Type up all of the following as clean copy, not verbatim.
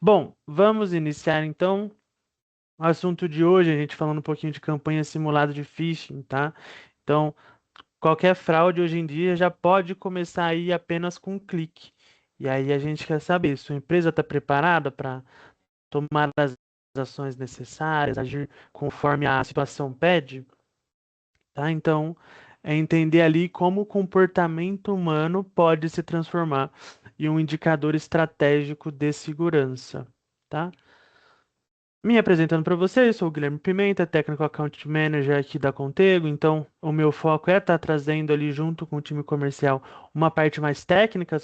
Bom, vamos iniciar então o assunto de hoje, a gente falando um pouquinho de campanha simulada de phishing, tá? Então, qualquer fraude hoje em dia já pode começar aí apenas com um clique. E aí a gente quer saber, sua empresa está preparada para tomar as ações necessárias, agir conforme a situação pede, tá? Então, é entender ali como o comportamento humano pode se transformar em um indicador estratégico de segurança, tá? Me apresentando para vocês, sou o Guilherme Pimenta, Technical Account Manager aqui da Contego. Então, o meu foco é estar trazendo ali junto com o time comercial uma parte mais técnica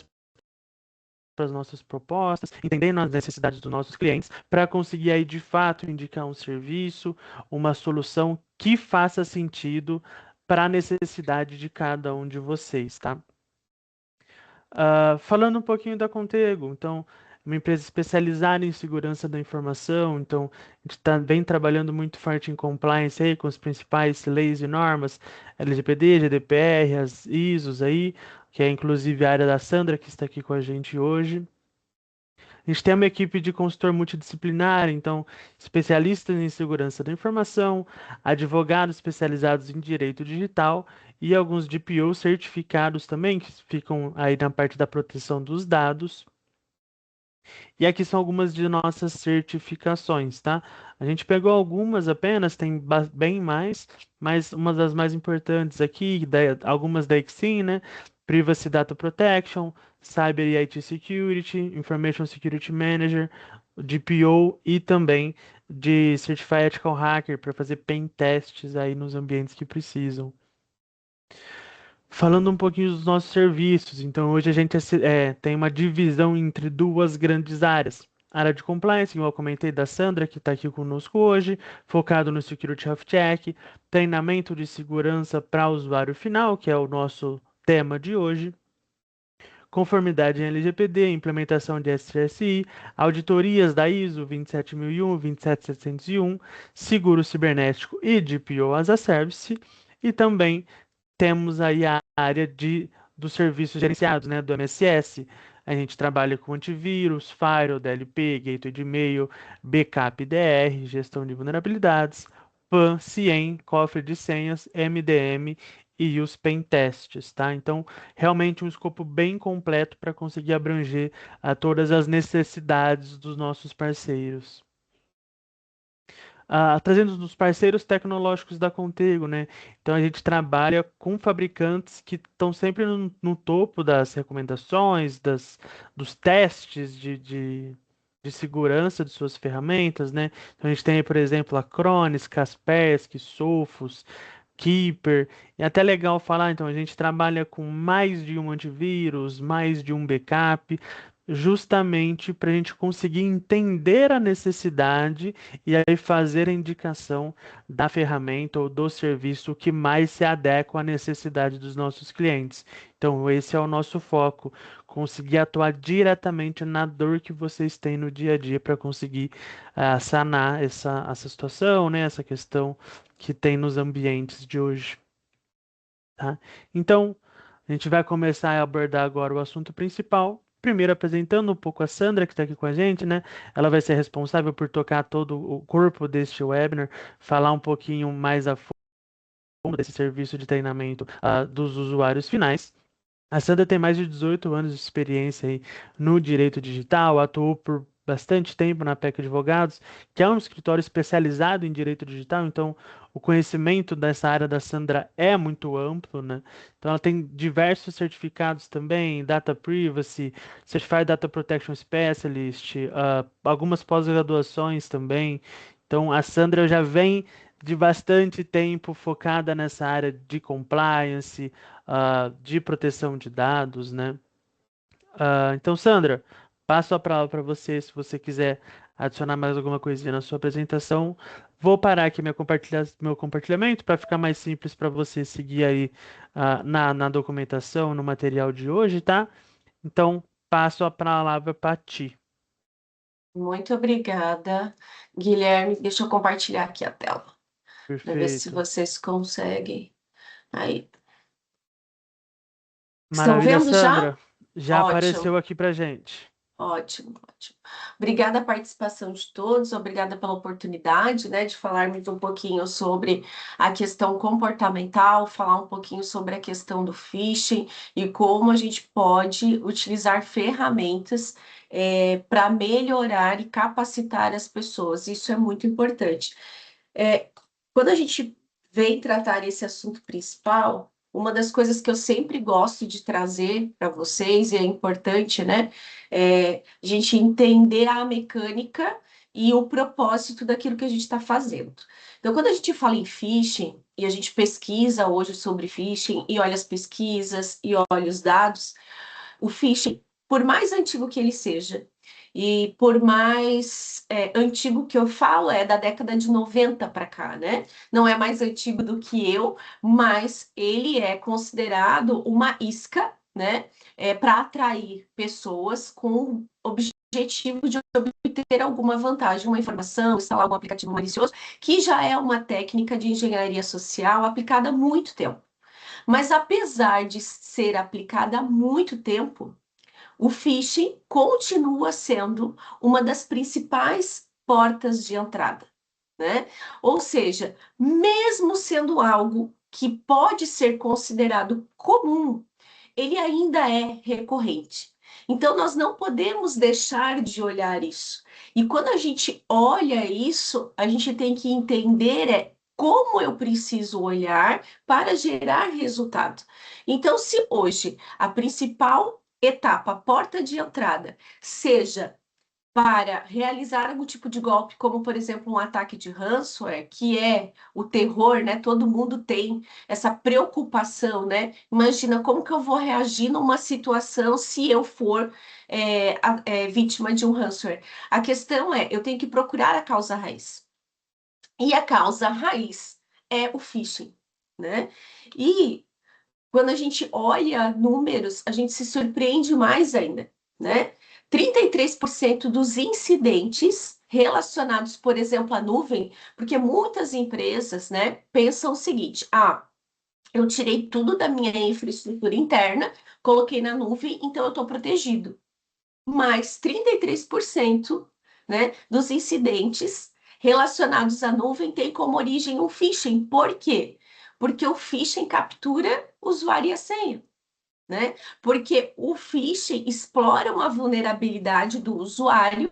para as nossas propostas, entendendo as necessidades dos nossos clientes, para conseguir aí de fato indicar um serviço, uma solução que faça sentido para a necessidade de cada um de vocês, tá? Falando um pouquinho da Contego, então, uma empresa especializada em segurança da informação, então, a gente vem trabalhando muito forte em compliance aí com as principais leis e normas, LGPD, GDPR, as ISOs aí, que é inclusive a área da Sandra, que está aqui com a gente hoje. A gente tem uma equipe de consultor multidisciplinar, então, especialistas em segurança da informação, advogados especializados em direito digital e alguns DPO certificados também, que ficam aí na parte da proteção dos dados. E aqui são algumas de nossas certificações, tá? A gente pegou algumas apenas, tem bem mais, mas uma das mais importantes aqui, algumas da Exim, né? Privacy Data Protection, Cyber e IT Security, Information Security Manager, DPO e também de Certified Ethical Hacker para fazer pen tests aí nos ambientes que precisam. Falando um pouquinho dos nossos serviços, então hoje a gente tem uma divisão entre duas grandes áreas. A área de compliance, igual eu comentei da Sandra, que está aqui conosco hoje, focado no Security Health Check, treinamento de segurança para o usuário final, que é o nosso tema de hoje, conformidade em LGPD, implementação de SRSI, auditorias da ISO 27001, 27701, seguro cibernético e DPO as a Service, e também temos aí a área dos serviços gerenciados, né, do MSS. A gente trabalha com antivírus, firewall, DLP, gateway de e-mail, backup DR, gestão de vulnerabilidades, PAN, CIEM, cofre de senhas, MDM e os pen tests, tá? Então, realmente um escopo bem completo para conseguir abranger todas as necessidades dos nossos parceiros. Trazendo os parceiros tecnológicos da Contigo, né? Então a gente trabalha com fabricantes que estão sempre no topo das recomendações, dos testes de segurança de suas ferramentas, né? Então a gente tem, por exemplo, a Acronis, Kaspersky, Sophos, Keeper. É até legal falar, então a gente trabalha com mais de um antivírus, mais de um backup, justamente para a gente conseguir entender a necessidade e aí fazer a indicação da ferramenta ou do serviço que mais se adequa à necessidade dos nossos clientes. Então, esse é o nosso foco, conseguir atuar diretamente na dor que vocês têm no dia a dia para conseguir sanar essa situação, né? Essa questão que tem nos ambientes de hoje, tá? Então, a gente vai começar a abordar agora o assunto principal. Primeiro apresentando um pouco a Sandra, que está aqui com a gente, né? Ela vai ser responsável por tocar todo o corpo deste webinar, falar um pouquinho mais a fundo desse serviço de treinamento dos usuários finais. A Sandra tem mais de 18 anos de experiência aí no direito digital, atuou por bastante tempo na PEC Advogados, que é um escritório especializado em direito digital, então o conhecimento dessa área da Sandra é muito amplo, né? Então ela tem diversos certificados também, Data Privacy, Certified Data Protection Specialist, algumas pós-graduações também. Então a Sandra já vem de bastante tempo focada nessa área de compliance, de proteção de dados, né? Então, Sandra, passo a palavra para você, se você quiser adicionar mais alguma coisinha na sua apresentação. Vou parar aqui meu compartilhamento para ficar mais simples para você seguir aí na documentação, no material de hoje, tá? Então, passo a palavra para ti. Muito obrigada, Guilherme. Deixa eu compartilhar aqui a tela, para ver se Perfeito. vocês conseguem. Aí, estão Maravilha, vendo já? Sandra. Já Ótimo. apareceu aqui para gente. Ótimo, ótimo. Obrigada a participação de todos, obrigada pela oportunidade, né, de falarmos um pouquinho sobre a questão comportamental, falar um pouquinho sobre a questão do phishing e como a gente pode utilizar ferramentas para melhorar e capacitar as pessoas. Isso é muito importante. É, quando a gente vem tratar esse assunto principal, uma das coisas que eu sempre gosto de trazer para vocês, e é importante, né, a gente entender a mecânica e o propósito daquilo que a gente está fazendo. Então, quando a gente fala em phishing, e a gente pesquisa hoje sobre phishing, e olha as pesquisas, e olha os dados, o phishing, por mais antigo que ele seja, e por mais antigo que eu falo, é da década de 90 para cá, né? Não é mais antigo do que eu, mas ele é considerado uma isca, né? Para atrair pessoas com o objetivo de obter alguma vantagem, uma informação, instalar algum aplicativo malicioso, que já é uma técnica de engenharia social aplicada há muito tempo. Mas apesar de ser aplicada há muito tempo, o phishing continua sendo uma das principais portas de entrada, né? Ou seja, mesmo sendo algo que pode ser considerado comum, ele ainda é recorrente. Então, nós não podemos deixar de olhar isso. E quando a gente olha isso, a gente tem que entender como eu preciso olhar para gerar resultado. Então, se hoje a principal etapa, a porta de entrada, seja para realizar algum tipo de golpe, como por exemplo um ataque de ransomware, que é o terror, né? Todo mundo tem essa preocupação, né? Imagina como que eu vou reagir numa situação se eu for vítima de um ransomware. A questão é, eu tenho que procurar a causa raiz. E a causa raiz é o phishing, né? E quando a gente olha números, a gente se surpreende mais ainda, né? 33% dos incidentes relacionados, por exemplo, à nuvem, porque muitas empresas, né, pensam o seguinte: ah, eu tirei tudo da minha infraestrutura interna, coloquei na nuvem, então eu estou protegido. Mas 33%, né, dos incidentes relacionados à nuvem tem como origem um phishing. Por quê? Porque o phishing captura usuário e a senha, né? Porque o phishing explora uma vulnerabilidade do usuário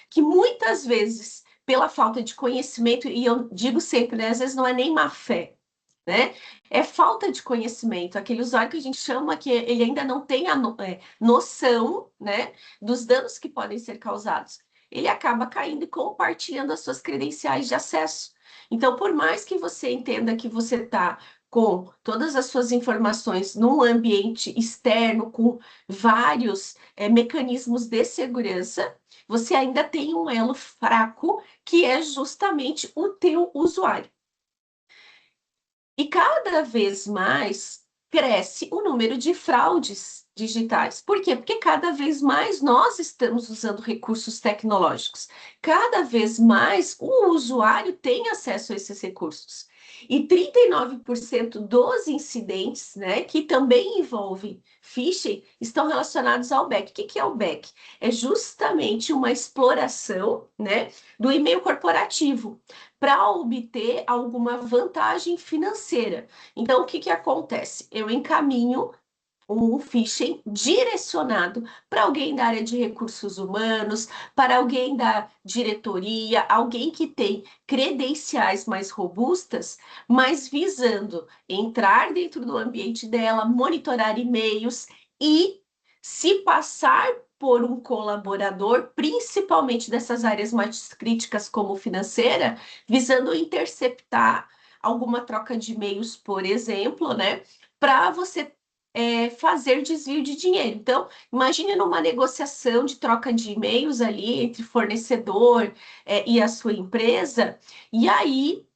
que muitas vezes, pela falta de conhecimento, e eu digo sempre, né, às vezes não é nem má fé, né? É falta de conhecimento, aquele usuário que a gente chama que ele ainda não tem a noção, né, dos danos que podem ser causados. Ele acaba caindo e compartilhando as suas credenciais de acesso. Então, por mais que você entenda que você está com todas as suas informações num ambiente externo, com vários mecanismos de segurança, você ainda tem um elo fraco, que é justamente o teu usuário. E cada vez mais cresce o número de fraudes digitais. Por quê? Porque cada vez mais nós estamos usando recursos tecnológicos. Cada vez mais o usuário tem acesso a esses recursos. E 39% dos incidentes, né, que também envolvem phishing, estão relacionados ao back. O que é o back? É justamente uma exploração, né, do e-mail corporativo para obter alguma vantagem financeira. Então, o que acontece? Eu encaminho um phishing direcionado para alguém da área de recursos humanos, para alguém da diretoria, alguém que tem credenciais mais robustas, mas visando entrar dentro do ambiente dela, monitorar e-mails e se passar por um colaborador, principalmente dessas áreas mais críticas como financeira, visando interceptar alguma troca de e-mails, por exemplo, né? Para você fazer desvio de dinheiro. Então, imagine numa negociação de troca de e-mails ali entre fornecedor e a sua empresa, e aí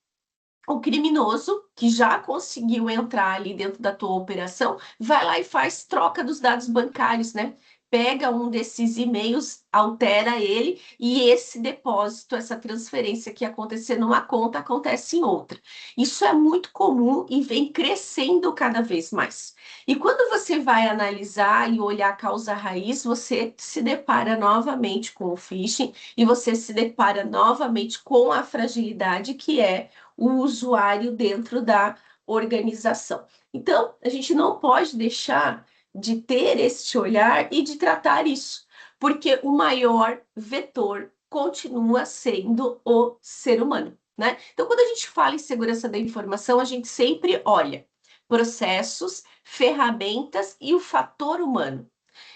o criminoso que já conseguiu entrar ali dentro da tua operação vai lá e faz troca dos dados bancários, né? pega um desses e-mails, altera ele, e esse depósito, essa transferência que ia acontecer numa conta, acontece em outra. Isso é muito comum e vem crescendo cada vez mais. E quando você vai analisar e olhar a causa raiz, você se depara novamente com o phishing e você se depara novamente com a fragilidade que é o usuário dentro da organização. Então, a gente não pode deixar de ter este olhar e de tratar isso, porque o maior vetor continua sendo o ser humano, né? Então, quando a gente fala em segurança da informação, a gente sempre olha processos, ferramentas e o fator humano.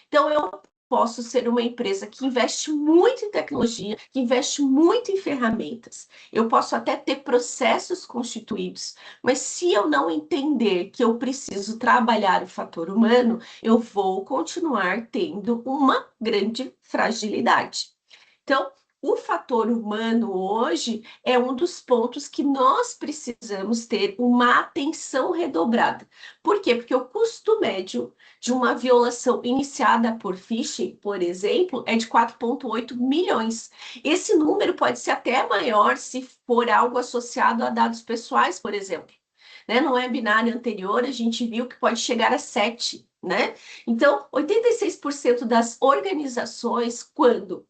Então, eu posso ser uma empresa que investe muito em tecnologia, que investe muito em ferramentas. Eu posso até ter processos constituídos, mas se eu não entender que eu preciso trabalhar o fator humano, eu vou continuar tendo uma grande fragilidade. Então, o fator humano hoje é um dos pontos que nós precisamos ter uma atenção redobrada. Por quê? Porque o custo médio de uma violação iniciada por phishing, por exemplo, é de 4,8 milhões. Esse número pode ser até maior se for algo associado a dados pessoais, por exemplo. Né? No webinar anterior, a gente viu que pode chegar a 7, né? Então, 86% das organizações, quando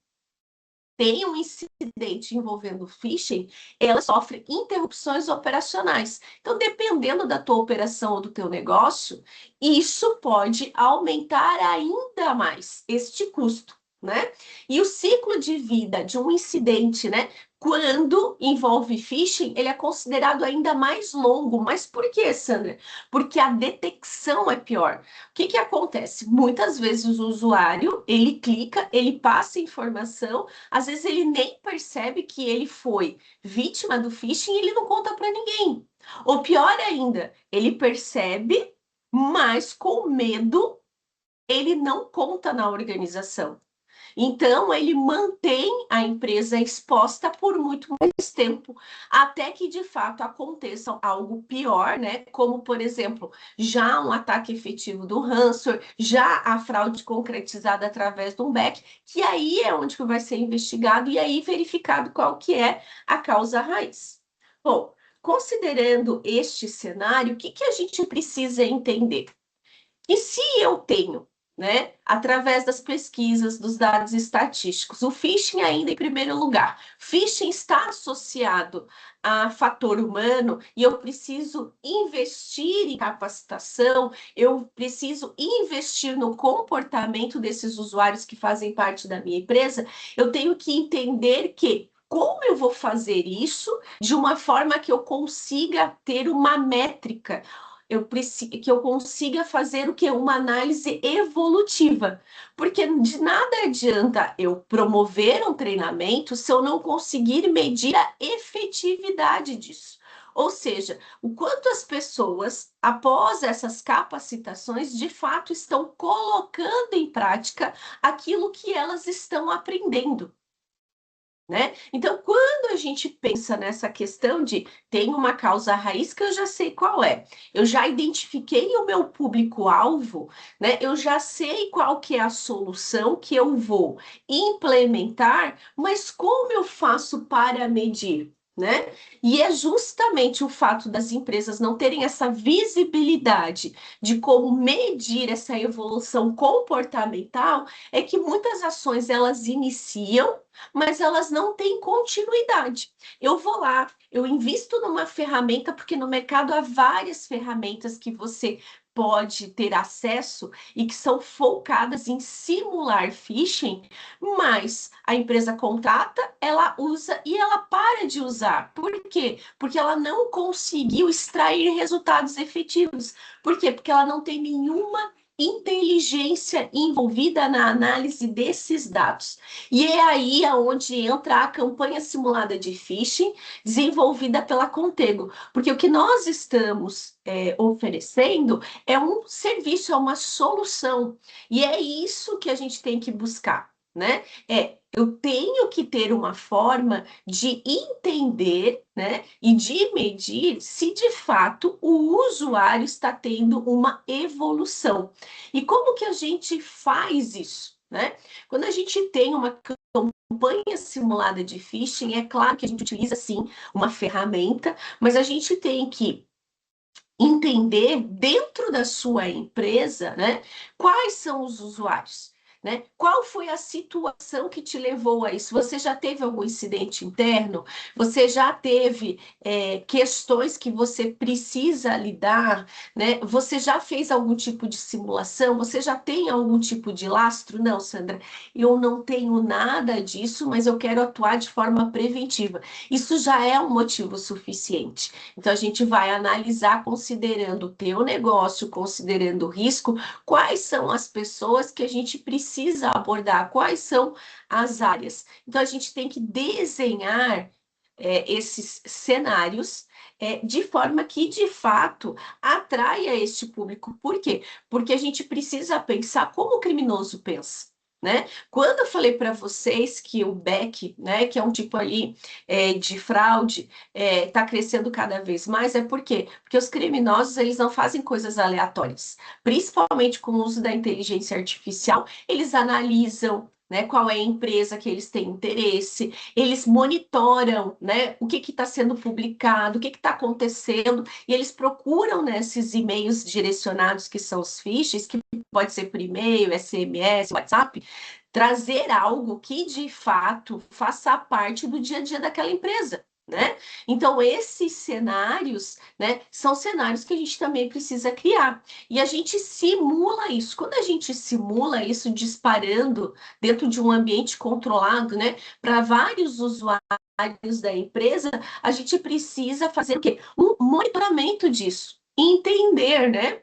tem um incidente envolvendo phishing, ela sofre interrupções operacionais. Então, dependendo da tua operação ou do teu negócio, isso pode aumentar ainda mais este custo, né? E o ciclo de vida de um incidente, né? Quando envolve phishing, ele é considerado ainda mais longo. Mas por que, Sandra? Porque a detecção é pior. O que que acontece? Muitas vezes o usuário, ele clica, ele passa informação, às vezes ele nem percebe que ele foi vítima do phishing e ele não conta para ninguém. Ou pior ainda, ele percebe, mas com medo, ele não conta na organização. Então, ele mantém a empresa exposta por muito mais tempo, até que de fato aconteça algo pior, né? Como, por exemplo, já um ataque efetivo do ransomware, já a fraude concretizada através de um back, que aí é onde vai ser investigado e aí verificado qual que é a causa raiz. Bom, considerando este cenário, o que que a gente precisa entender? E se eu tenho, né, através das pesquisas, dos dados estatísticos, o phishing ainda em primeiro lugar, phishing está associado a fator humano e eu preciso investir em capacitação, eu preciso investir no comportamento desses usuários que fazem parte da minha empresa, eu tenho que entender que como eu vou fazer isso de uma forma que eu consiga ter uma métrica, que eu consiga fazer o que? Uma análise evolutiva. Porque de nada adianta eu promover um treinamento se eu não conseguir medir a efetividade disso. Ou seja, o quanto as pessoas, após essas capacitações, de fato estão colocando em prática aquilo que elas estão aprendendo. Né? Então, quando a gente pensa nessa questão de tem uma causa raiz que eu já sei qual é, eu já identifiquei o meu público-alvo, né? Eu já sei qual que é a solução que eu vou implementar, mas como eu faço para medir? Né? E é justamente o fato das empresas não terem essa visibilidade de como medir essa evolução comportamental, é que muitas ações elas iniciam, mas elas não têm continuidade. Eu vou lá, eu invisto numa ferramenta, porque no mercado há várias ferramentas que você pode ter acesso e que são focadas em simular phishing, mas a empresa contrata, ela usa e ela para de usar. Por quê? Porque ela não conseguiu extrair resultados efetivos. Por quê? Porque ela não tem nenhuma inteligência envolvida na análise desses dados. E é aí aonde entra a campanha simulada de phishing desenvolvida pela Contego, porque o que nós estamos oferecendo é um serviço, é uma solução, e é isso que a gente tem que buscar, né? Eu tenho que ter uma forma de entender, né, e de medir se de fato o usuário está tendo uma evolução. E como que a gente faz isso? né? Quando a gente tem uma campanha simulada de phishing, é claro que a gente utiliza, sim, uma ferramenta, mas a gente tem que entender dentro da sua empresa, né, quais são os usuários, né? Qual foi a situação que te levou a isso? Você já teve algum incidente interno? Você já teve questões que você precisa lidar, né? Você já fez algum tipo de simulação? Você já tem algum tipo de lastro? Não, Sandra, eu não tenho nada disso, mas eu quero atuar de forma preventiva. Isso já é um motivo suficiente. Então, a gente vai analisar, considerando o teu negócio, considerando o risco, quais são as pessoas que a gente precisa abordar, quais são as áreas. Então, a gente tem que desenhar esses cenários de forma que, de fato, atraia este público. Por quê? Porque a gente precisa pensar como o criminoso pensa. Né? Quando eu falei para vocês que o BEC, né, que é um tipo ali de fraude, está crescendo cada vez mais, é por quê? Porque os criminosos, eles não fazem coisas aleatórias. Principalmente com o uso da inteligência artificial, eles analisam, né, qual é a empresa que eles têm interesse, eles monitoram, né, o que está sendo publicado, o que está acontecendo, e eles procuram nesses e-mails direcionados, que são os phishings, que pode ser por e-mail, SMS, WhatsApp, trazer algo que de fato faça parte do dia a dia daquela empresa. Né? Então, esses cenários, né, são cenários que a gente também precisa criar. E a gente simula isso. Quando a gente simula isso disparando dentro de um ambiente controlado, né, para vários usuários da empresa, a gente precisa fazer o quê? Um monitoramento disso. Entender, né?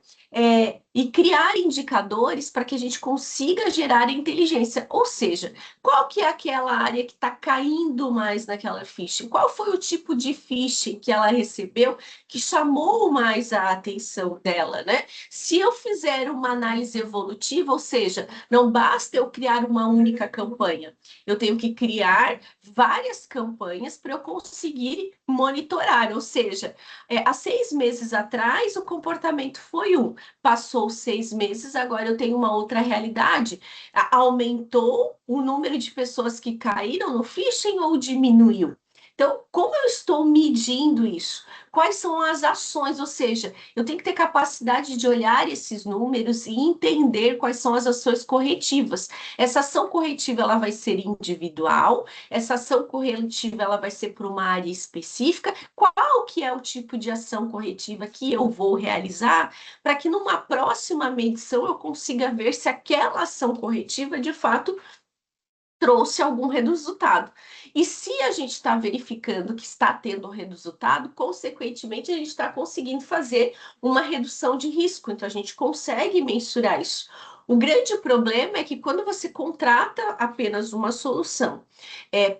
E criar indicadores para que a gente consiga gerar inteligência. Ou seja, qual que é aquela área que está caindo mais naquela phishing? Qual foi o tipo de phishing que ela recebeu que chamou mais a atenção dela, né? Se eu fizer uma análise evolutiva, ou seja, não basta eu criar uma única campanha, eu tenho que criar várias campanhas para eu conseguir monitorar, ou seja, há 6 meses atrás o comportamento foi um, passou 6 meses, agora eu tenho uma outra realidade. Aumentou o número de pessoas que caíram no phishing ou diminuiu? Então, como eu estou medindo isso? Quais são as ações? Ou seja, eu tenho que ter capacidade de olhar esses números e entender quais são as ações corretivas. Essa ação corretiva ela vai ser individual, essa ação corretiva ela vai ser para uma área específica. Qual que é o tipo de ação corretiva que eu vou realizar para que numa próxima medição eu consiga ver se aquela ação corretiva de fato trouxe algum resultado. E se a gente está verificando que está tendo resultado, consequentemente, a gente está conseguindo fazer uma redução de risco. Então, a gente consegue mensurar isso. O grande problema é que quando você contrata apenas uma solução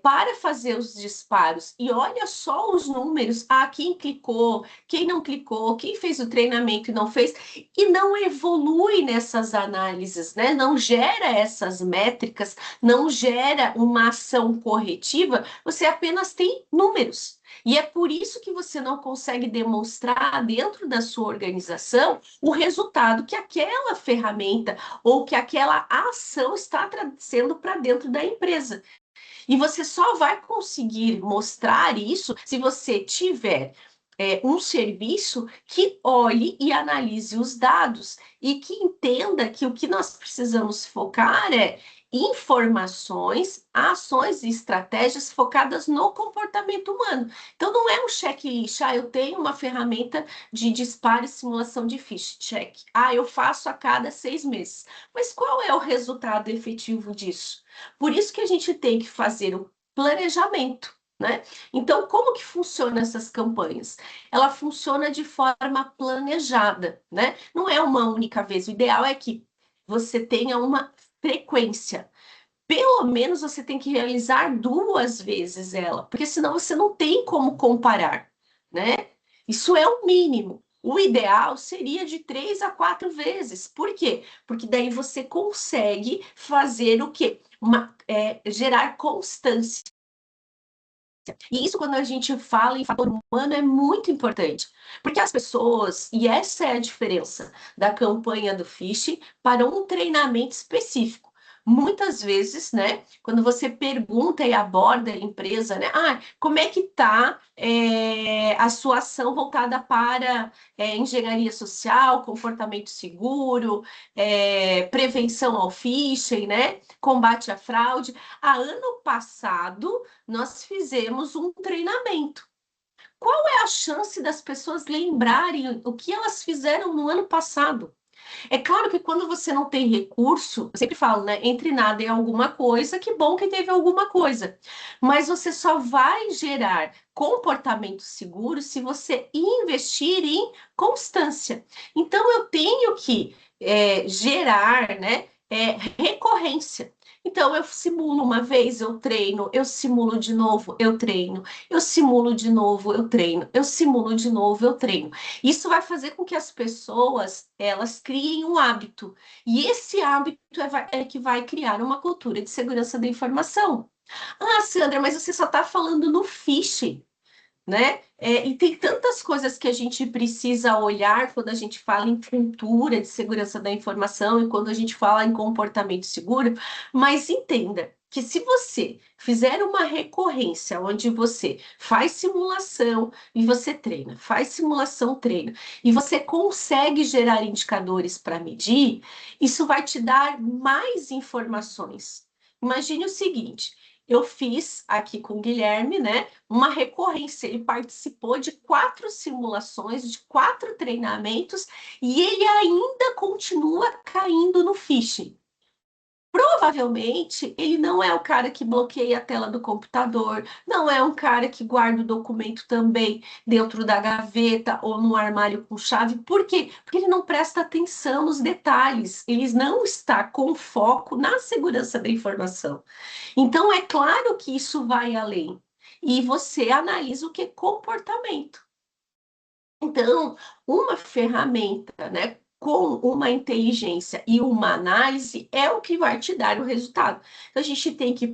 para fazer os disparos e olha só os números, quem clicou, quem não clicou, quem fez o treinamento e não fez, e não evolui nessas análises, né? Não gera essas métricas, não gera uma ação corretiva, você apenas tem números. E é por isso que você não consegue demonstrar dentro da sua organização o resultado que aquela ferramenta ou que aquela ação está trazendo para dentro da empresa. E você só vai conseguir mostrar isso se você tiver um serviço que olhe e analise os dados e que entenda que o que nós precisamos focar é informações, ações e estratégias focadas no comportamento humano. Então, não é um checklist. Eu tenho uma ferramenta de disparo e simulação de phishing. Check. Eu faço a cada 6 meses. Mas qual é o resultado efetivo disso? Por isso que a gente tem que fazer o planejamento, né? Então, como que funcionam essas campanhas? Ela funciona de forma planejada, né? Não é uma única vez. O ideal é que você tenha uma frequência. Pelo menos você tem que realizar 2 vezes ela, porque senão você não tem como comparar, né? Isso é o mínimo. O ideal seria de 3 a 4 vezes. Por quê? Porque daí você consegue fazer o quê? Gerar constância. E isso, quando a gente fala em fator humano, é muito importante. Porque as pessoas, e essa é a diferença da campanha do phishing para um treinamento específico. muitas vezes, né, quando você pergunta e aborda a empresa, né, como é que está a sua ação voltada para engenharia social, comportamento seguro, prevenção ao phishing, né, combate à fraude. Ano passado, nós fizemos um treinamento. Qual é a chance das pessoas lembrarem o que elas fizeram no ano passado? É claro que quando você não tem recurso, eu sempre falo, né? Entre nada e alguma coisa, que bom que teve alguma coisa. Mas você só vai gerar comportamento seguro se você investir em constância. Então, eu tenho que gerar, né? Recorrência. Então, eu simulo uma vez, eu treino, eu simulo de novo, eu treino, eu simulo de novo, eu treino, eu simulo de novo, eu treino. Isso vai fazer com que as pessoas elas criem um hábito. E esse hábito é que vai criar uma cultura de segurança da informação. Sandra, mas você só está falando no phishing, né? E tem tantas coisas que a gente precisa olhar quando a gente fala em cultura de segurança da informação e quando a gente fala em comportamento seguro, mas entenda que se você fizer uma recorrência onde você faz simulação e você treina, faz simulação, treina, e você consegue gerar indicadores para medir, isso vai te dar mais informações. Imagine o seguinte, eu fiz aqui com o Guilherme, né? Uma recorrência. Ele participou de 4 simulações, de 4 treinamentos, e ele ainda continua caindo no phishing. Provavelmente ele não é o cara que bloqueia a tela do computador, não é um cara que guarda o documento também dentro da gaveta ou no armário com chave. Por quê? Porque ele não presta atenção nos detalhes, ele não está com foco na segurança da informação. Então, é claro que isso vai além. E você analisa o que é comportamento. Então, uma ferramenta, né, com uma inteligência e uma análise é o que vai te dar o resultado. Então, a gente tem que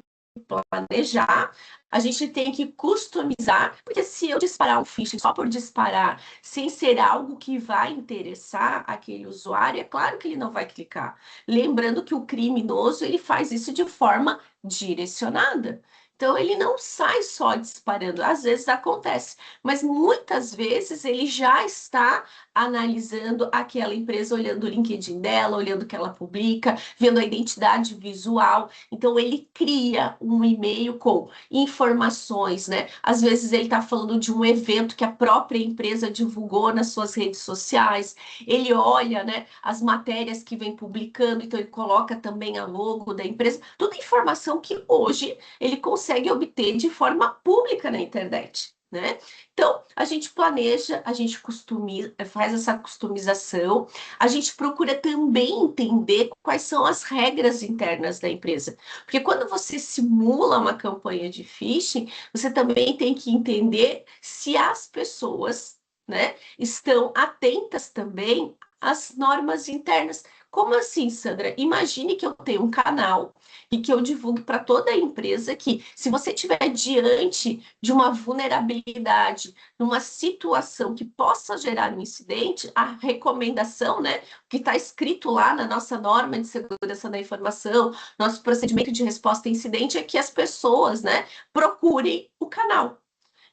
planejar, a gente tem que customizar, porque se eu disparar um phishing só por disparar, sem ser algo que vai interessar aquele usuário, é claro que ele não vai clicar. Lembrando que o criminoso, ele faz isso de forma direcionada. Então, ele não sai só disparando, às vezes acontece, mas muitas vezes ele já está analisando aquela empresa, olhando o LinkedIn dela, olhando o que ela publica, vendo a identidade visual. Então, ele cria um e-mail com informações, né? Às vezes ele está falando de um evento que a própria empresa divulgou nas suas redes sociais. Ele olha, né, as matérias que vem publicando, então ele coloca também a logo da empresa. Toda informação que hoje ele consegue obter de forma pública na internet, né? Então, a gente planeja, a gente customiza, faz essa customização, a gente procura também entender quais são as regras internas da empresa. Porque quando você simula uma campanha de phishing, você também tem que entender se as pessoas, né, estão atentas também às normas internas. Como assim, Sandra? Imagine que eu tenho um canal e que eu divulgue para toda a empresa que, se você estiver diante de uma vulnerabilidade, numa situação que possa gerar um incidente, a recomendação, né, que está escrito lá na nossa norma de segurança da informação, nosso procedimento de resposta a incidente, é que as pessoas, né, procurem o canal.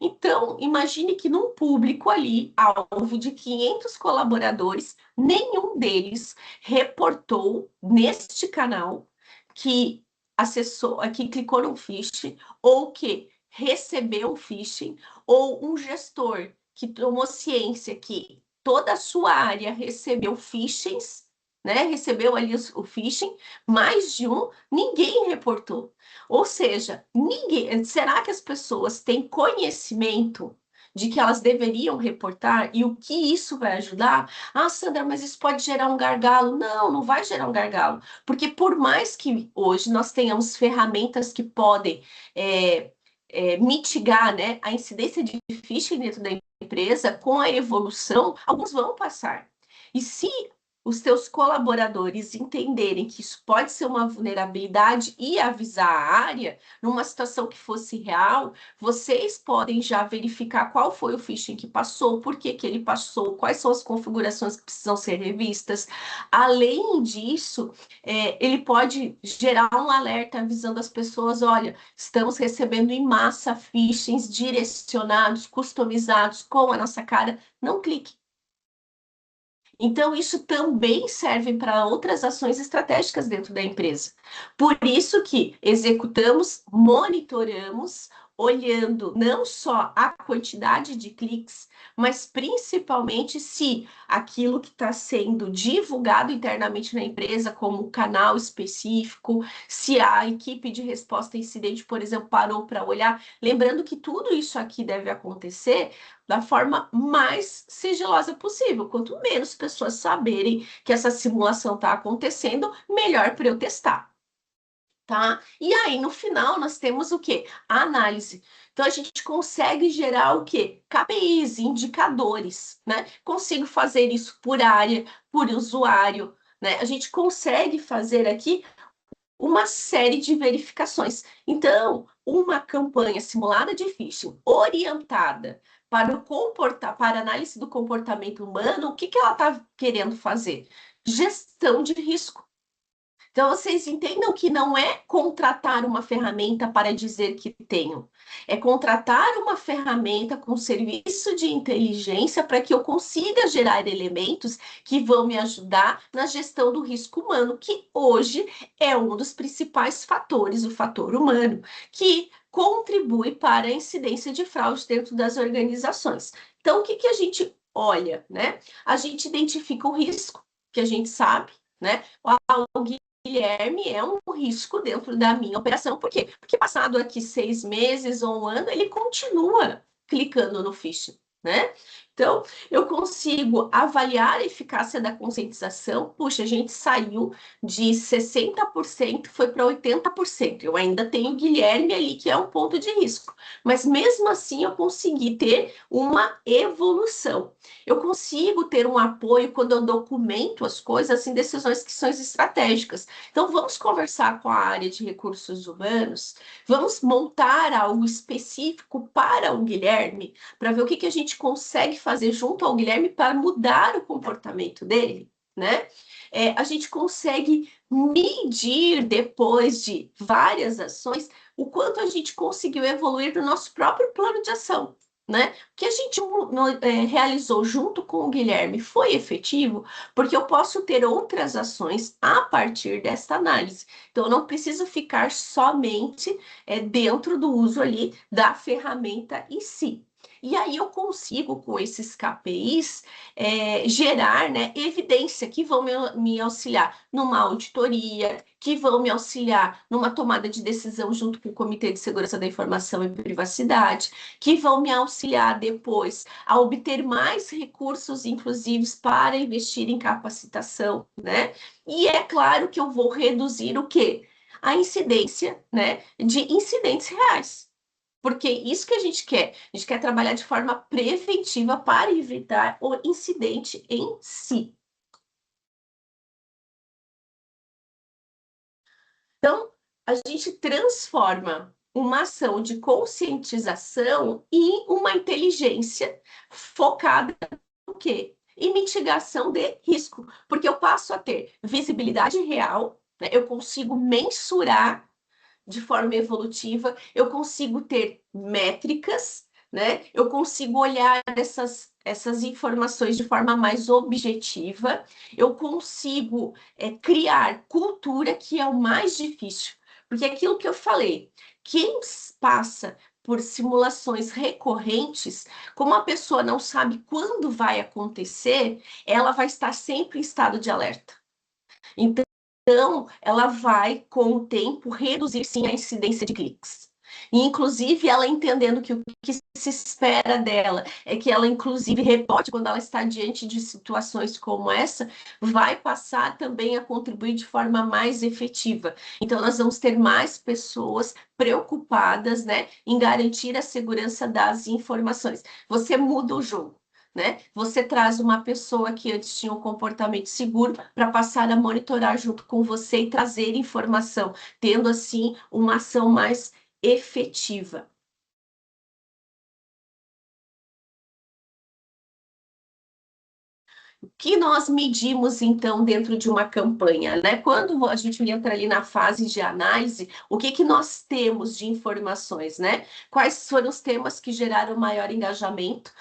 Então, imagine que num público ali, alvo de 500 colaboradores, nenhum deles reportou neste canal que acessou, que clicou no phishing, ou que recebeu o phishing, ou um gestor que tomou ciência que toda a sua área recebeu phishings, né? Recebeu ali o phishing, mais de um, ninguém reportou. Ou seja, ninguém. Será que as pessoas têm conhecimento de que elas deveriam reportar e o que isso vai ajudar? Sandra, mas isso pode gerar um gargalo. Não, não vai gerar um gargalo. Porque por mais que hoje nós tenhamos ferramentas que podem mitigar, né, a incidência de phishing dentro da empresa, com a evolução, alguns vão passar. E se os teus colaboradores entenderem que isso pode ser uma vulnerabilidade e avisar a área, numa situação que fosse real, vocês podem já verificar qual foi o phishing que passou, por que que ele passou, quais são as configurações que precisam ser revistas. Além disso, ele pode gerar um alerta avisando as pessoas, olha, estamos recebendo em massa phishings direcionados, customizados com a nossa cara, não clique. Então, isso também serve para outras ações estratégicas dentro da empresa. Por isso que executamos, monitoramos, olhando não só a quantidade de cliques, mas principalmente se aquilo que está sendo divulgado internamente na empresa, como canal específico, se a equipe de resposta a incidente, por exemplo, parou para olhar. Lembrando que tudo isso aqui deve acontecer da forma mais sigilosa possível. Quanto menos pessoas saberem que essa simulação está acontecendo, melhor para eu testar. Tá? E aí, no final, nós temos o quê? A análise. Então, a gente consegue gerar o quê? KPIs, indicadores, né? Consigo fazer isso por área, por usuário, né? A gente consegue fazer aqui uma série de verificações. Então, uma campanha simulada de phishing orientada para análise do comportamento humano, o que que ela está querendo fazer? Gestão de risco. Então, vocês entendam que não é contratar uma ferramenta para dizer que tenho, é contratar uma ferramenta com serviço de inteligência para que eu consiga gerar elementos que vão me ajudar na gestão do risco humano, que hoje é um dos principais fatores, o fator humano, que contribui para a incidência de fraude dentro das organizações. Então, o que que a gente olha, né? A gente identifica o risco, que a gente sabe, né? O Guilherme é um risco dentro da minha operação. Por quê? Porque passado aqui 6 meses ou um ano, ele continua clicando no phishing, né? Então, eu consigo avaliar a eficácia da conscientização. Puxa, a gente saiu de 60%, foi para 80%. Eu ainda tenho o Guilherme ali, que é um ponto de risco. Mas mesmo assim, eu consegui ter uma evolução. Eu consigo ter um apoio quando eu documento as coisas em decisões que são estratégicas. Então, vamos conversar com a área de recursos humanos, vamos montar algo específico para o Guilherme, para ver o que que a gente consegue fazer junto ao Guilherme para mudar o comportamento dele, né? A gente consegue medir depois de várias ações o quanto a gente conseguiu evoluir no nosso próprio plano de ação, né? O que a gente realizou junto com o Guilherme foi efetivo, porque eu posso ter outras ações a partir desta análise. Então, eu não preciso ficar somente dentro do uso ali da ferramenta em si. E aí eu consigo, com esses KPIs, gerar, né, evidência que vão me auxiliar numa auditoria, que vão me auxiliar numa tomada de decisão junto com o Comitê de Segurança da Informação e Privacidade, que vão me auxiliar depois a obter mais recursos, inclusive, para investir em capacitação, né? E é claro que eu vou reduzir o quê? A incidência, né, de incidentes reais. Porque isso que a gente quer. A gente quer trabalhar de forma preventiva para evitar o incidente em si. Então, a gente transforma uma ação de conscientização em uma inteligência focada no quê? Em mitigação de risco. Porque eu passo a ter visibilidade real, né? Eu consigo mensurar de forma evolutiva, eu consigo ter métricas, né? Eu consigo olhar essas informações de forma mais objetiva, eu consigo criar cultura, que é o mais difícil, porque aquilo que eu falei, quem passa por simulações recorrentes, como a pessoa não sabe quando vai acontecer, ela vai estar sempre em estado de alerta. Então, ela vai, com o tempo, reduzir sim a incidência de cliques. E, inclusive, ela entendendo que o que se espera dela é que ela, inclusive, reporte quando ela está diante de situações como essa, vai passar também a contribuir de forma mais efetiva. Então, nós vamos ter mais pessoas preocupadas, né, em garantir a segurança das informações. Você muda o jogo. né? Você traz uma pessoa que antes tinha um comportamento seguro para passar a monitorar junto com você e trazer informação, tendo assim uma ação mais efetiva. O que nós medimos, então, dentro de uma campanha, né? Quando a gente entra ali na fase de análise, o que que nós temos de informações, né? Quais foram os temas que geraram maior engajamento?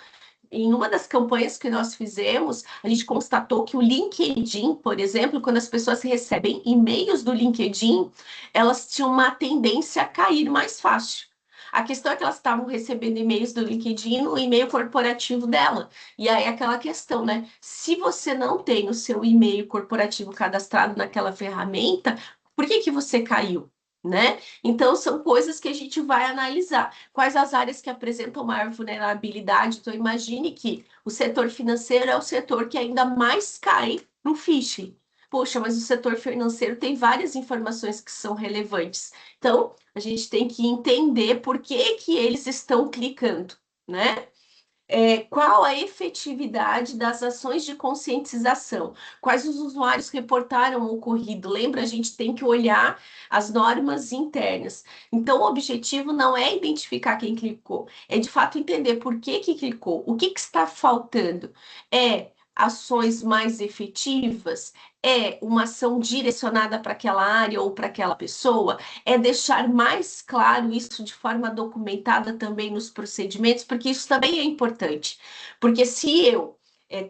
Em uma das campanhas que nós fizemos, a gente constatou que o LinkedIn, por exemplo, quando as pessoas recebem e-mails do LinkedIn, elas tinham uma tendência a cair mais fácil. A questão é que elas estavam recebendo e-mails do LinkedIn no e-mail corporativo dela. E aí aquela questão, né? Se você não tem o seu e-mail corporativo cadastrado naquela ferramenta, por que que você caiu? Né? Então, são coisas que a gente vai analisar. Quais as áreas que apresentam maior vulnerabilidade? Então, imagine que o setor financeiro é o setor que ainda mais cai no phishing. Poxa, mas o setor financeiro tem várias informações que são relevantes. Então, a gente tem que entender por que que eles estão clicando, né? Qual a efetividade das ações de conscientização? Quais os usuários reportaram o ocorrido? Lembra, a gente tem que olhar as normas internas. Então, o objetivo não é identificar quem clicou, é de fato entender por que que clicou, o que que está faltando. É ações mais efetivas? É uma ação direcionada para aquela área ou para aquela pessoa? É deixar mais claro isso de forma documentada também nos procedimentos, porque isso também é importante. Porque se eu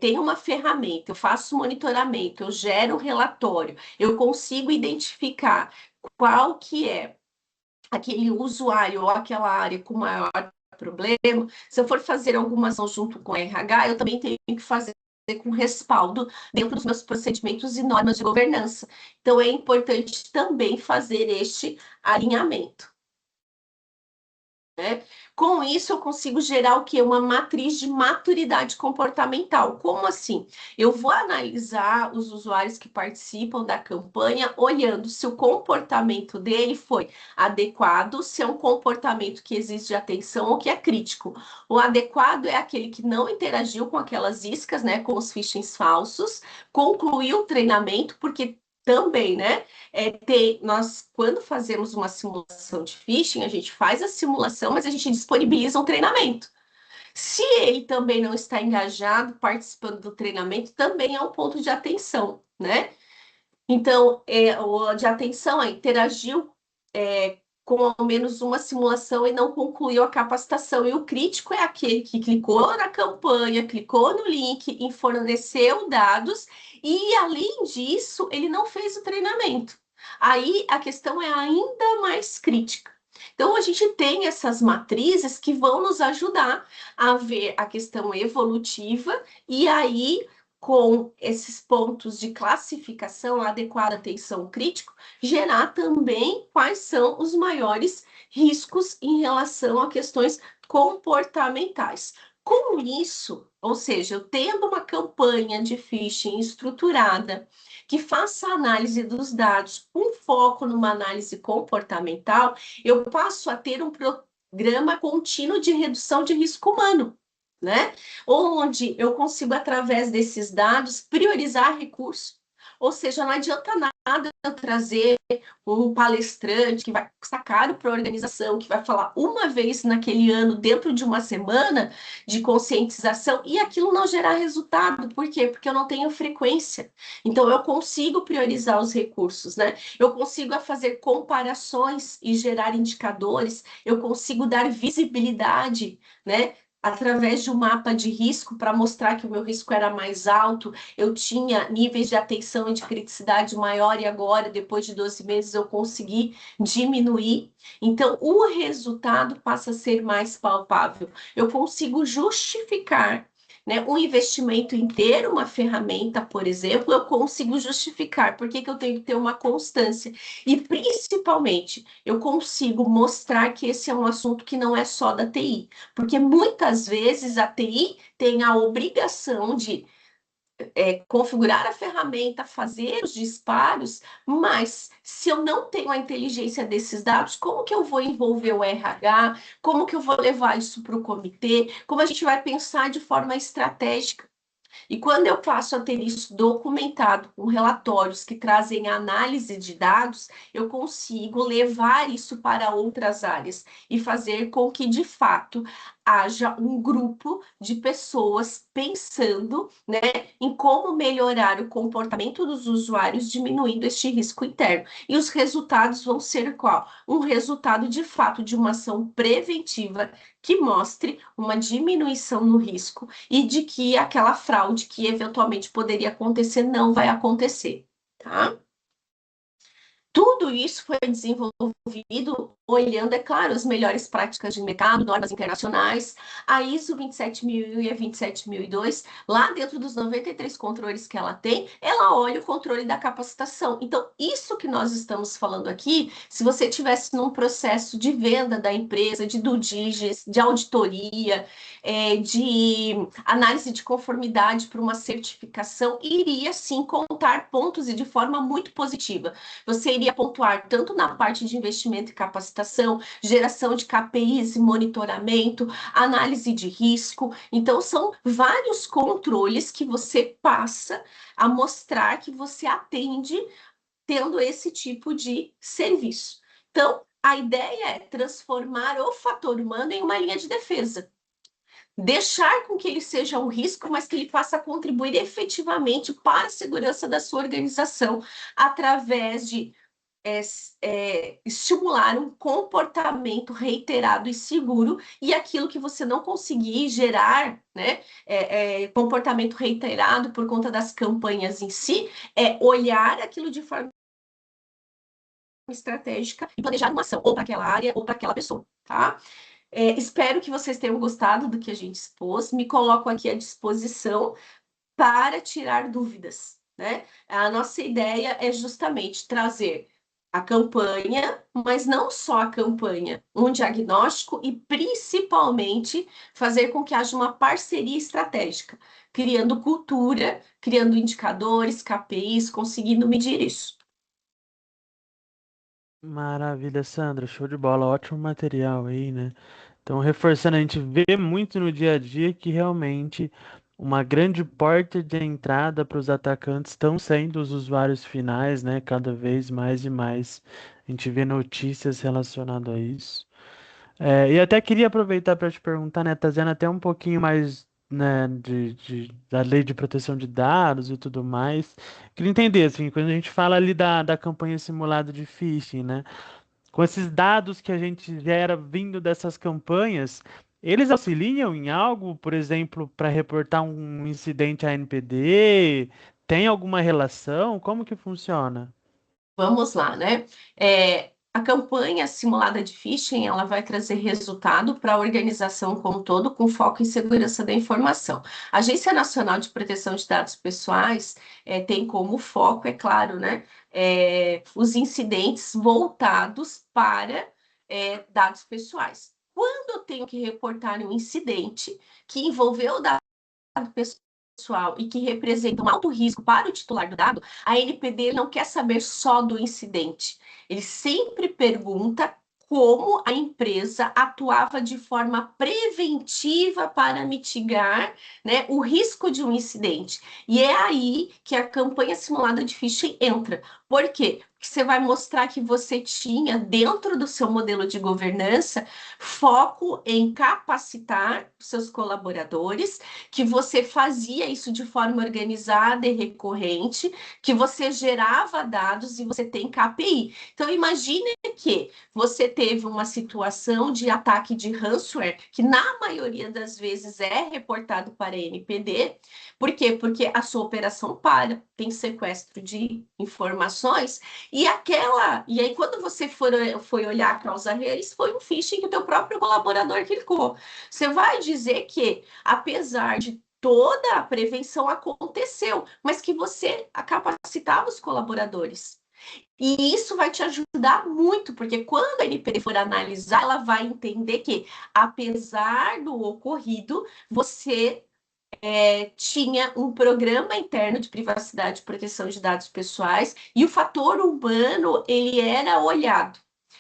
tenho uma ferramenta, eu faço monitoramento, eu gero um relatório, eu consigo identificar qual que é aquele usuário ou aquela área com maior problema, se eu for fazer alguma ação junto com a RH, eu também tenho que fazer com respaldo dentro dos meus procedimentos e normas de governança. Então, é importante também fazer este alinhamento. Né? Com isso, eu consigo gerar o quê? Uma matriz de maturidade comportamental. Como assim? Eu vou analisar os usuários que participam da campanha, olhando se o comportamento dele foi adequado, se é um comportamento que exige atenção ou que é crítico. O adequado é aquele que não interagiu com aquelas iscas, né, com os phishings falsos, concluiu o treinamento, porque também, né? Nós, quando fazemos uma simulação de phishing, a gente faz a simulação, mas a gente disponibiliza um treinamento. Se ele também não está engajado, participando do treinamento, também é um ponto de atenção, né? Então, o de atenção é interagiu com ao menos uma simulação e não concluiu a capacitação. E o crítico é aquele que clicou na campanha, clicou no link, forneceu dados e, além disso, ele não fez o treinamento. Aí a questão é ainda mais crítica. Então, a gente tem essas matrizes que vão nos ajudar a ver a questão evolutiva e aí com esses pontos de classificação, adequada atenção crítico, gerar também quais são os maiores riscos em relação a questões comportamentais. Com isso, ou seja, eu tendo uma campanha de phishing estruturada, que faça análise dos dados, um foco numa análise comportamental, eu passo a ter um programa contínuo de redução de risco humano, né? Onde eu consigo, através desses dados, priorizar recursos. Ou seja, não adianta nada eu trazer um palestrante que vai custar caro para a organização, que vai falar uma vez naquele ano, dentro de uma semana, de conscientização, e aquilo não gerar resultado. Por quê? Porque eu não tenho frequência. Então, eu consigo priorizar os recursos, né? Eu consigo fazer comparações e gerar indicadores, eu consigo dar visibilidade, né? Através de um mapa de risco para mostrar que o meu risco era mais alto, eu tinha níveis de atenção e de criticidade maior e agora, depois de 12 meses, eu consegui diminuir. Então, o resultado passa a ser mais palpável. Eu consigo justificar, né, um investimento inteiro, uma ferramenta, por exemplo, eu consigo justificar por que que eu tenho que ter uma constância. E, principalmente, eu consigo mostrar que esse é um assunto que não é só da TI, porque muitas vezes a TI tem a obrigação de configurar a ferramenta, fazer os disparos, mas se eu não tenho a inteligência desses dados, como que eu vou envolver o RH? Como que eu vou levar isso para o comitê? Como a gente vai pensar de forma estratégica? E quando eu passo a ter isso documentado com relatórios que trazem análise de dados, eu consigo levar isso para outras áreas e fazer com que, de fato, haja um grupo de pessoas pensando, né, em como melhorar o comportamento dos usuários, diminuindo este risco interno. E os resultados vão ser qual? Um resultado, de fato, de uma ação preventiva que mostre uma diminuição no risco e de que aquela fraude que eventualmente poderia acontecer não vai acontecer, tá? Tudo isso foi desenvolvido olhando, é claro, as melhores práticas de mercado, normas internacionais, a ISO 27001 e a 27002, lá dentro dos 93 controles que ela tem, ela olha o controle da capacitação. Então, isso que nós estamos falando aqui, se você tivesse num processo de venda da empresa, de due diligence, de auditoria, de análise de conformidade para uma certificação, iria sim contar pontos e de forma muito positiva. Você iria pontuar tanto na parte de investimento e capacitação, geração de KPIs e monitoramento, análise de risco. Então, são vários controles que você passa a mostrar que você atende tendo esse tipo de serviço. Então, a ideia é transformar o fator humano em uma linha de defesa. Deixar com que ele seja um risco, mas que ele possa contribuir efetivamente para a segurança da sua organização, através de estimular um comportamento reiterado e seguro, e aquilo que você não conseguir gerar, né, comportamento reiterado por conta das campanhas em si, é olhar aquilo de forma estratégica e planejar uma ação, ou para aquela área, ou para aquela pessoa, tá? Espero que vocês tenham gostado do que a gente expôs, me coloco aqui à disposição para tirar dúvidas, né? A nossa ideia é justamente trazer a campanha, mas não só a campanha, um diagnóstico e principalmente fazer com que haja uma parceria estratégica, criando cultura, criando indicadores, KPIs, conseguindo medir isso. Maravilha, Sandra, show de bola, ótimo material aí, né? Então, reforçando, a gente vê muito no dia a dia que realmente uma grande porta de entrada para os atacantes estão sendo os usuários finais, né? Cada vez mais e mais. A gente vê notícias relacionadas a isso. E até queria aproveitar para te perguntar, né, trazendo até um pouquinho mais, né, da lei de proteção de dados e tudo mais. Queria entender, assim, quando a gente fala ali da campanha simulada de phishing, né, com esses dados que a gente gera vindo dessas campanhas, eles auxiliam em algo, por exemplo, para reportar um incidente à NPD? Tem alguma relação? Como que funciona? Vamos lá, né? A campanha simulada de phishing, ela vai trazer resultado para a organização como um todo, com foco em segurança da informação. A Agência Nacional de Proteção de Dados Pessoais tem como foco, é claro, né, os incidentes voltados para dados pessoais. Quando eu tenho que reportar um incidente que envolveu dado pessoal e que representa um alto risco para o titular do dado, a NPD não quer saber só do incidente. Ele sempre pergunta como a empresa atuava de forma preventiva para mitigar, né, o risco de um incidente. E é aí que a campanha simulada de phishing entra. Por quê? Porque você vai mostrar que você tinha, dentro do seu modelo de governança, foco em capacitar seus colaboradores, que você fazia isso de forma organizada e recorrente, que você gerava dados e você tem KPI. Então, imagine que você teve uma situação de ataque de ransomware, que na maioria das vezes é reportado para a NPD. Por quê? Porque a sua operação para, tem sequestro de informações, e aí quando você foi olhar a causa reles, foi um phishing que o teu próprio colaborador clicou. Você vai dizer que, apesar de toda a prevenção aconteceu, mas que você capacitava os colaboradores. E isso vai te ajudar muito, porque quando a NPD for analisar, ela vai entender que, apesar do ocorrido, você tinha um programa interno de privacidade e proteção de dados pessoais e o fator humano ele era olhado.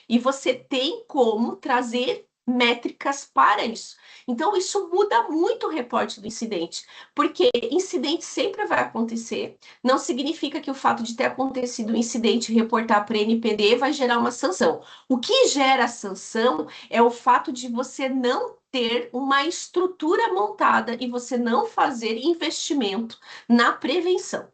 E você tem como trazer métricas para isso. Então, isso muda muito o reporte do incidente, porque incidente sempre vai acontecer. Não significa que o fato de ter acontecido um incidente e reportar para a NPD vai gerar uma sanção. O que gera a sanção é o fato de você não ter uma estrutura montada e você não fazer investimento na prevenção.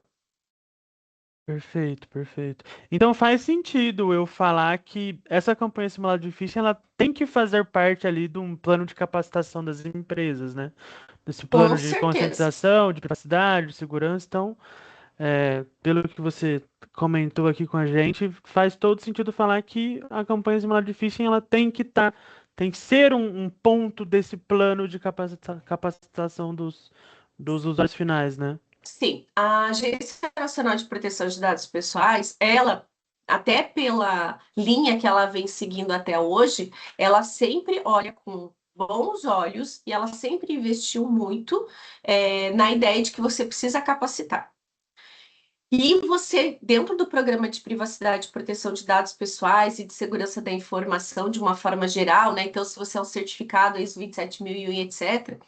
Perfeito, perfeito. Então faz sentido eu falar que essa campanha simulada de phishing ela tem que fazer parte ali de um plano de capacitação das empresas, né? Desse Com plano de certeza. conscientização, de privacidade, de segurança. Então, pelo que você comentou aqui com a gente, faz todo sentido falar que a campanha simulada de phishing ela tem que estar, tem que ser um ponto desse plano de capacitação dos usuários finais, né? Sim, a Agência Nacional de Proteção de Dados Pessoais, ela, até pela linha que ela vem seguindo até hoje, ela sempre olha com bons olhos e ela sempre investiu muito na ideia de que você precisa capacitar. E você, dentro do programa de privacidade e proteção de dados pessoais e de segurança da informação de uma forma geral, né? Então, se você é um certificado ISO 27001 e etc.,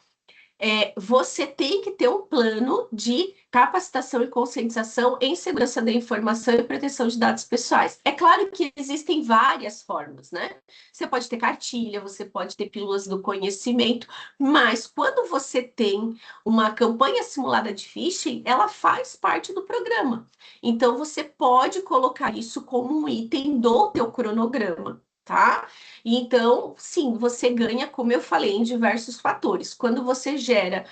você tem que ter um plano de capacitação e conscientização em segurança da informação e proteção de dados pessoais. É claro que existem várias formas, né? Você pode ter cartilha, você pode ter pílulas do conhecimento, mas quando você tem uma campanha simulada de phishing, ela faz parte do programa. Então, você pode colocar isso como um item do teu cronograma. Tá? Então, sim, você ganha, como eu falei, em diversos fatores. Quando você gera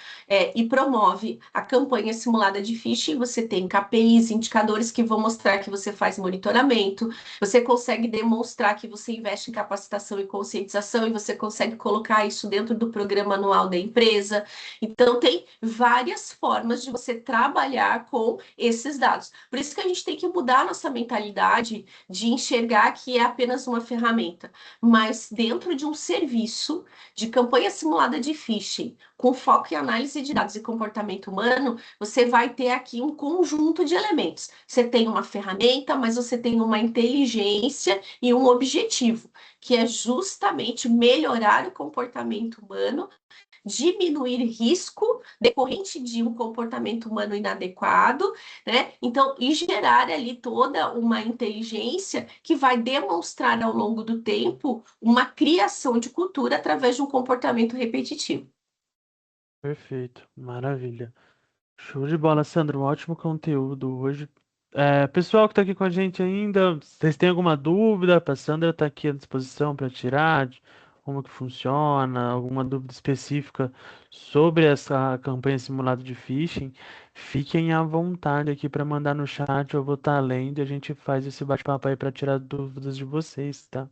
e promove a campanha simulada de phishing, você tem KPIs, indicadores que vão mostrar que você faz monitoramento, você consegue demonstrar que você investe em capacitação e conscientização e você consegue colocar isso dentro do programa anual da empresa. Então, tem várias formas de você trabalhar com esses dados. Por isso que a gente tem que mudar a nossa mentalidade de enxergar que é apenas uma ferramenta, mas dentro de um serviço de campanha simulada de phishing, com foco em análise de dados e comportamento humano, você vai ter aqui um conjunto de elementos. Você tem uma ferramenta, mas você tem uma inteligência e um objetivo, que é justamente melhorar o comportamento humano, diminuir risco decorrente de um comportamento humano inadequado, né? Então, e gerar ali toda uma inteligência que vai demonstrar ao longo do tempo uma criação de cultura através de um comportamento repetitivo. Perfeito, maravilha. Show de bola, Sandro. Um ótimo conteúdo hoje. Pessoal que está aqui com a gente ainda, vocês têm alguma dúvida? A Sandra está aqui à disposição para tirar de como que funciona, alguma dúvida específica sobre essa campanha simulada de phishing, fiquem à vontade aqui para mandar no chat, eu vou estar lendo e a gente faz esse bate-papo aí para tirar dúvidas de vocês, tá?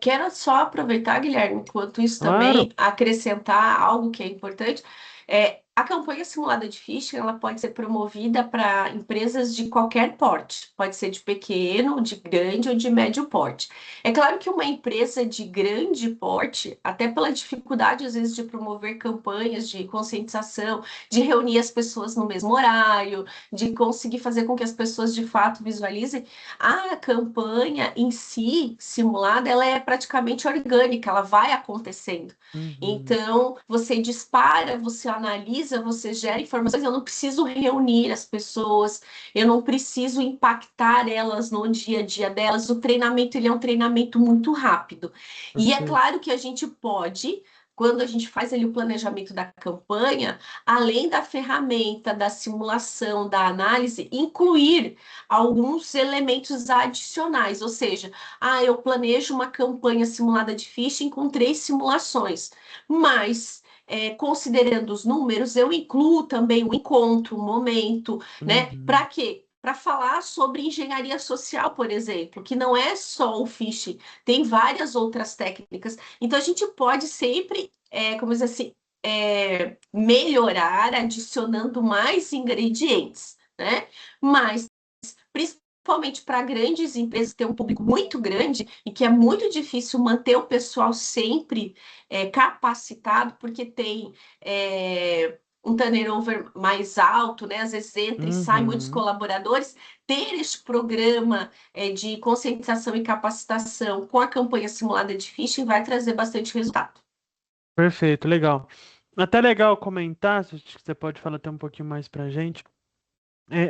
Quero só aproveitar, Guilherme, enquanto isso Claro. também acrescentar algo que é importante. A campanha simulada de phishing, ela pode ser promovida para empresas de qualquer porte, pode ser de pequeno, de grande ou de médio porte. É claro que uma empresa de grande porte, até pela dificuldade às vezes de promover campanhas de conscientização, de reunir as pessoas no mesmo horário, de conseguir fazer com que as pessoas de fato visualizem, a campanha em si, simulada, ela é praticamente orgânica, ela vai acontecendo. Uhum. Então, você dispara, você analisa, você gera informações. Eu não preciso reunir as pessoas, eu não preciso impactar elas no dia a dia delas. O treinamento, ele é um treinamento muito rápido. E é Perfeito. claro que a gente pode, quando a gente faz ali o planejamento da campanha, além da ferramenta, da simulação, da análise, incluir alguns elementos adicionais, ou seja, eu planejo uma campanha simulada de phishing com 3 simulações, mas considerando os números, eu incluo também o encontro, o momento, né? Uhum. Para quê? Para falar sobre engenharia social, por exemplo, que não é só o phishing, tem várias outras técnicas. Então, a gente pode sempre, como dizer assim, melhorar adicionando mais ingredientes, né? Mas principalmente para grandes empresas, que têm um público muito grande e que é muito difícil manter o pessoal sempre capacitado, porque tem um turnover mais alto, né? Às vezes entra e sai muitos Uhum. colaboradores, ter este programa de conscientização e capacitação com a campanha simulada de phishing vai trazer bastante resultado. Perfeito, legal. Até legal comentar, se você pode falar até um pouquinho mais pra gente,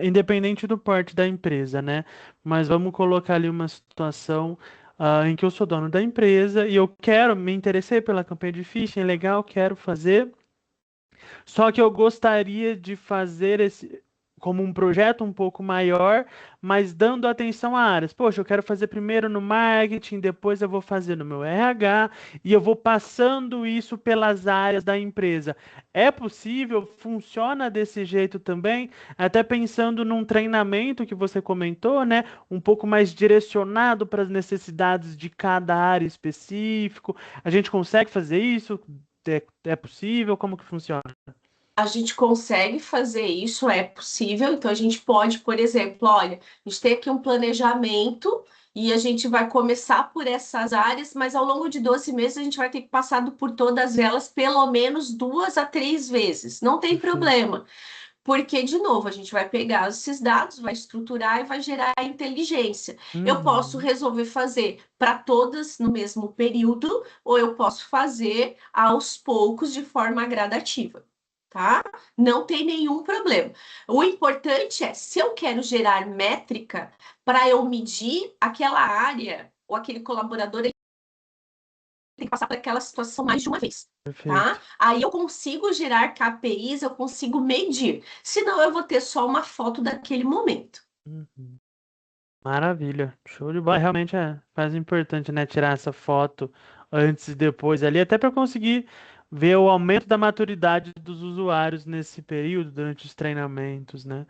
independente do porte da empresa, né? Mas vamos colocar ali uma situação em que eu sou dono da empresa e eu quero, me interessei pela campanha de phishing, legal, quero fazer. Só que eu gostaria de fazer esse como um projeto um pouco maior, mas dando atenção a áreas. Poxa, eu quero fazer primeiro no marketing, depois eu vou fazer no meu RH e eu vou passando isso pelas áreas da empresa. É possível? Funciona desse jeito também? Até pensando num treinamento que você comentou, né? Um pouco mais direcionado para as necessidades de cada área específico. A gente consegue fazer isso? É possível? Como que funciona? A gente consegue fazer isso, é possível. Então, a gente pode, por exemplo, olha, a gente tem aqui um planejamento e a gente vai começar por essas áreas, mas ao longo de 12 meses a gente vai ter que passar por todas elas pelo menos 2 a 3 vezes. Não tem Perfeito. problema, porque, de novo, a gente vai pegar esses dados, vai estruturar e vai gerar inteligência. Eu posso Uhum. resolver fazer para todas no mesmo período, ou eu posso fazer aos poucos de forma gradativa. Tá? Não tem nenhum problema. O importante é, se eu quero gerar métrica para eu medir aquela área ou aquele colaborador, ele tem que passar por aquela situação mais de uma vez, tá? Perfeito. Aí eu consigo gerar KPIs, eu consigo medir. Senão eu vou ter só uma foto daquele momento. Uhum. Maravilha. Show de bola. Realmente é mais importante, né? Tirar essa foto antes e depois ali, até para conseguir ver o aumento da maturidade dos usuários nesse período, durante os treinamentos, né?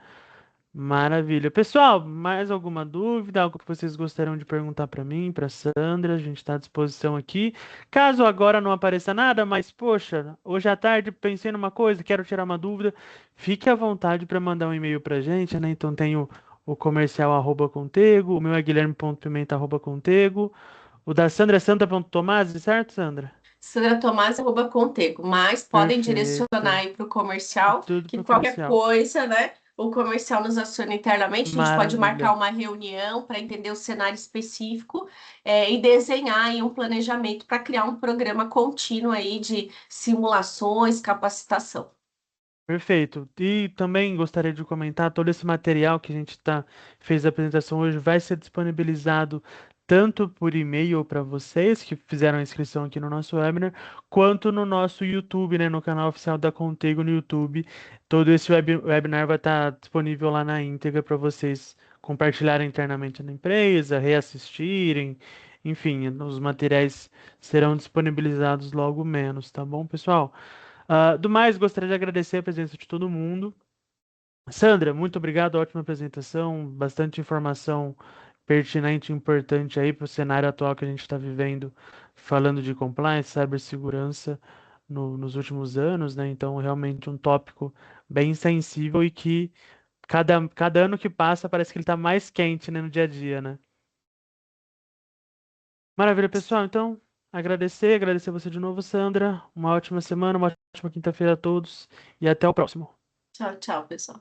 Maravilha. Pessoal, mais alguma dúvida? Algo que vocês gostariam de perguntar para mim, para Sandra? A gente está à disposição aqui. Caso agora não apareça nada, mas poxa, hoje à tarde pensei numa coisa, quero tirar uma dúvida, fique à vontade para mandar um e-mail para a gente, né? Então tem o comercial @contego, o meu é guilherme.pimenta@contego, o da Sandra é sandra.tomasi, certo, Sandra? Sandra Tomás, arroba Contego, mas podem direcionar Perfeito. aí para o comercial, Tudo que para o qualquer comercial. coisa, né? O comercial nos aciona internamente, a gente pode marcar Maravilha. uma reunião para entender o cenário específico, e desenhar aí um planejamento para criar um programa contínuo aí de simulações, capacitação. Perfeito. E também gostaria de comentar, todo esse material que a gente fez a apresentação hoje vai ser disponibilizado tanto por e-mail para vocês que fizeram a inscrição aqui no nosso webinar, quanto no nosso YouTube, né, no canal oficial da Contego no YouTube. Todo esse webinar vai estar disponível lá na íntegra para vocês compartilharem internamente na empresa, reassistirem, enfim, os materiais serão disponibilizados logo menos, tá bom, pessoal? Do mais, gostaria de agradecer a presença de todo mundo. Sandra, muito obrigado, ótima apresentação, bastante informação pertinente e importante aí para o cenário atual que a gente está vivendo, falando de compliance, cibersegurança nos últimos anos, né? Então, realmente um tópico bem sensível e que cada ano que passa parece que ele está mais quente, né, no dia a dia, né? Maravilha, pessoal. Então, agradecer você de novo, Sandra. Uma ótima semana, uma ótima quinta-feira a todos e até o próximo. Tchau, tchau, pessoal.